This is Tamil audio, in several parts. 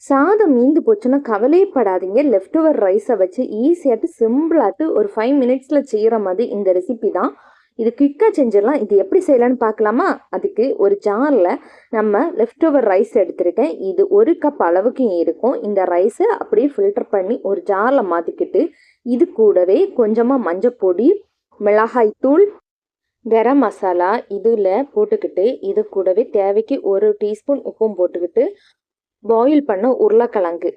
சாதம் மீந்து போச்சுன்னா கவலையே படாதீங்க. லெஃப்ட் ஓவர் ரைஸை வச்சு ஈஸியாட்டு சிம்பிளாட்டு ஒரு 5 மினிட்ஸில் செய்கிற மாதிரி இந்த ரெசிபி தான். இது குயிக்காக செஞ்சிடலாம். இது எப்படி செய்யலான்னு பார்க்கலாமா? அதுக்கு ஒரு ஜாரில் நம்ம லெஃப்ட் ஓவர் ரைஸ் எடுத்திருக்கேன். இது 1 கப் அளவுக்கு இருக்கும். இந்த ரைஸை அப்படியே ஃபில்டர் பண்ணி ஒரு ஜாரில் மாற்றிக்கிட்டு இது கூடவே கொஞ்சமாக மஞ்சப்பொடி, மிளகாய்த்தூள், கரம் மசாலா இதில் போட்டுக்கிட்டு இது கூடவே தேவைக்கு 1 டீஸ்பூன் உப்பும் போட்டுக்கிட்டு பாயில் பண்ண உருளைக்கிழங்கு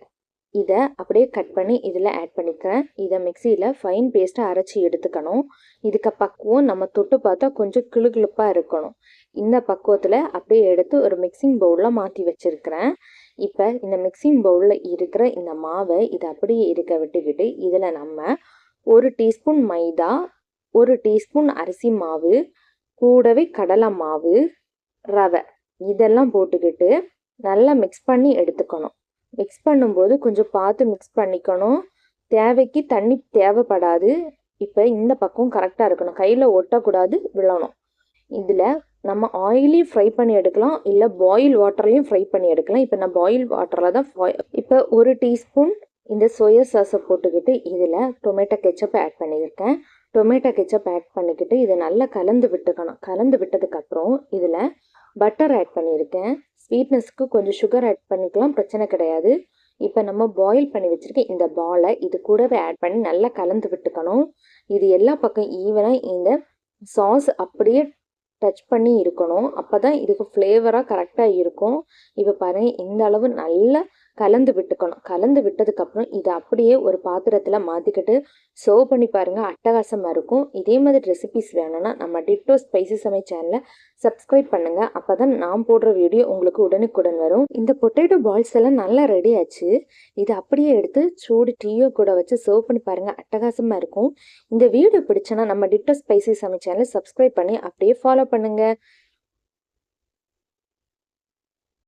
இதை அப்படியே கட் பண்ணி இதில் ஆட் பண்ணிக்கிறேன். இதை மிக்சியில் ஃபைன் பேஸ்ட்டாக அரைச்சி எடுத்துக்கணும். இதுக்கு பக்குவம் நம்ம தொட்டு பார்த்தா கொஞ்சம் கிளுகிளுப்பாக இருக்கணும். இந்த பக்குவத்தில் அப்படியே எடுத்து ஒரு மிக்சிங் பவுலில் மாற்றி வச்சுருக்கிறேன். இப்போ இந்த மிக்சிங் பவுலில் இருக்கிற இந்த மாவை இதை அப்படியே இருக்க விட்டுக்கிட்டு இதில் நம்ம 1 டீஸ்பூன் மைதா, 1 டீஸ்பூன் அரிசி மாவு, கூடவே கடலை மாவு, ரவை இதெல்லாம் போட்டுக்கிட்டு நல்லா மிக்ஸ் பண்ணி எடுத்துக்கணும். மிக்ஸ் பண்ணும்போது கொஞ்சம் பார்த்து மிக்ஸ் பண்ணிக்கணும். தேவைக்கு தண்ணி தேவைப்படாது. இப்போ இந்த பக்கம் கரெக்டாக இருக்கணும். கையில் ஒட்டக்கூடாது, விழணும். இதில் நம்ம ஆயிலையும் ஃப்ரை பண்ணி எடுக்கலாம், இல்லை பாயில் வாட்டர்லையும் ஃப்ரை பண்ணி எடுக்கலாம். இப்போ நான் பாயில் வாட்டரில் தான் இப்போ 1 டீஸ்பூன் இந்த சோயா சாஸை போட்டுக்கிட்டு இதில் டொமேட்டோ கெச்சப் ஆட் பண்ணியிருக்கேன். டொமேட்டோ கெச்சப் ஆட் பண்ணிக்கிட்டு இதை நல்லா கலந்து விட்டுக்கணும். கலந்து விட்டதுக்கப்புறம் இதில் பட்டர் ஆட் பண்ணியிருக்கேன். ஸ்வீட்னஸ்க்கு கொஞ்சம் சுகர் ஆட் பண்ணிக்கலாம், பிரச்சனை கிடையாது. இப்போ நம்ம பாயில் பண்ணி வச்சுருக்க இந்த பாலை இது கூடவே ஆட் பண்ணி நல்லா கலந்து விட்டுக்கணும். இது எல்லா பக்கம் ஈவனாக இந்த சாஸ் அப்படியே டச் பண்ணி இருக்கணும். அப்போ தான் இதுக்கு ஃப்ளேவராக கரெக்டாக இருக்கும். இப்போ பாருங்கள், இந்த அளவு நல்லா கலந்து விட்டுக்கணும். கலந்து விட்டதுக்கப்புறம் இதை அப்படியே ஒரு பாத்திரத்தில் மாற்றிக்கிட்டு சர்வ் பண்ணி பாருங்கள், அட்டகாசமாக இருக்கும். இதே மாதிரி ரெசிபிஸ் வேணும்னா நம்ம டிட்டோ ஸ்பைசி சமையல் சேனலை சப்ஸ்கிரைப் பண்ணுங்கள். அப்போ தான் நான் போடுற வீடியோ உங்களுக்கு உடனுக்குடன் வரும். இந்த பொட்டேட்டோ பால்ஸ் எல்லாம் நல்லா ரெடி ஆச்சு. இதை அப்படியே எடுத்து சூடு டீயோ கூட வச்சு சர்வ் பண்ணி பாருங்கள், அட்டகாசமாக இருக்கும். இந்த வீடியோ பிடிச்சனா நம்ம டிட்டோ ஸ்பைசி சமையல் சேனலை சப்ஸ்கிரைப் பண்ணி அப்படியே ஃபாலோ பண்ணுங்கள்.